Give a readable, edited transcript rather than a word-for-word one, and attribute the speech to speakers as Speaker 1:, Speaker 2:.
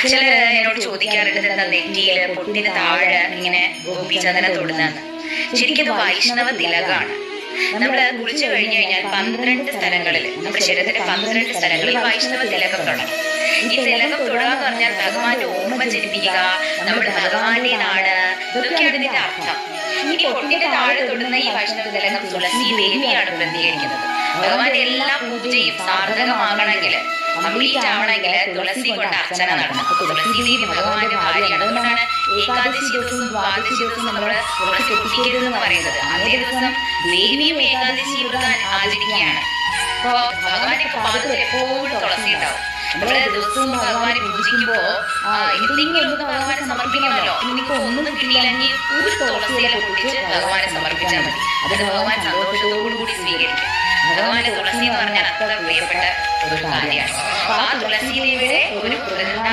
Speaker 1: ചിലർ എന്നോട് ചോദിക്കാറുണ്ട് എന്താ നെറ്റിയില് പൊട്ടിന് താഴെ ഇങ്ങനെ ഗോപിചന്ദനം തൊടുന്നതെന്ന്. ശരിക്കും ഇത് വൈഷ്ണവ തിലകമാണ്. നമ്മള് കുളിച്ചു കഴിഞ്ഞു കഴിഞ്ഞാൽ 12 സ്ഥലങ്ങളിൽ, നമ്മുടെ ശരീരത്തിന്റെ 12 സ്ഥലങ്ങളിൽ വൈഷ്ണവ തിലകം തൊടണം. ഈ തിലകം തൊടുക എന്ന് പറഞ്ഞാൽ ഭഗവാന്റെ ഓർമ്മ ജനിപ്പിക്കുക, നമ്മുടെ ഭഗവാന്റേതാണ്, ഇതൊക്കെയാണ് ഇതിന്റെ അർത്ഥം. ഈ പൊട്ടിന്റെ താഴെ തൊടുന്ന ഈ വൈഷ്ണവ തിലകം തുളസി ദേവിയാണ് പ്രതികരിക്കുന്നത്. ഭഗവാന്റെ എല്ലാ പൂജയും സാർത്ഥകമാകണമെങ്കിൽ, കംപ്ലീറ്റ് ആവണമെങ്കിൽ തുളസി കൊണ്ട് അർച്ചന നടണം. അപ്പൊ തുളസി ദേവി ഭഗവാന്റെ ഭാര്യയാണ്. അതുകൊണ്ടാണ് ഏകാദശി ദിവസവും ദ്വാദശി ദിവസവും നമ്മൾ തുളസി പൊട്ടിക്കരുതെന്ന് പറയുന്നത്. അന്നേ ദിവസം ദേവിയും ഏകാദശി വ്രതം ആചരിക്കുകയാണ്. അപ്പോ ഭഗവാന്റെ പാദത്തിൽ എപ്പോഴും തുളസി ഉണ്ടാവും. നമ്മള് ദിവസവും ഭഗവാനെ പൂജിക്കുമ്പോ എന്തെങ്കിലും ഒന്ന് ഭഗവാനെ സമർപ്പിക്കണമല്ലോ. നിങ്ങൾക്ക് ഒന്നും കിട്ടിയില്ലെങ്കിൽ ഒരു തുളസിയില പൊട്ടിച്ച് ഭഗവാനെ സമർപ്പിച്ചാൽ മതി. അതിന് ഭഗവാൻ സന്തോഷത്തോടു കൂടി സ്വീകരിക്കും. ഭഗവാന്റെ തുളസി എന്ന് പറഞ്ഞാൽ അത്ര പ്രിയപ്പെട്ട ഒരു കാര്യമാണ്. അപ്പൊ ആ തുളസി ദേവിയുടെ ഒരു